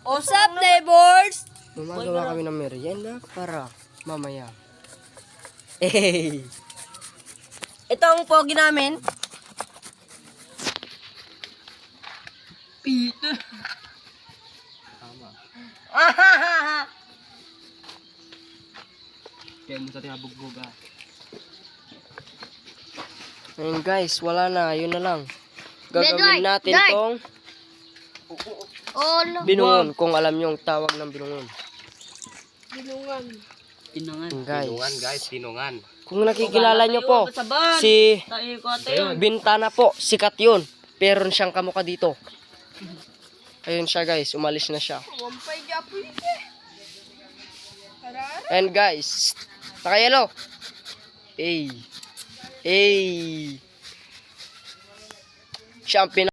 What's up, neighbors? Gumagawa kami ng merienda para mamaya. Eh. Ito ang pogi namin. Peter. Tama. Kaya mo sa tinabugog ah. Ayun guys, wala na. Yun na lang. Gagawin natin tong binungon. Kung alam nyo ang tawag ng binungon. Binungan. Pinangan. Guys, tinungan. kung nakikilala nyo po, si Bintana po, sikat yun. Pero siyang kamukha dito. Ayun siya guys, umalis na siya. And guys, nakayelo. Siya ang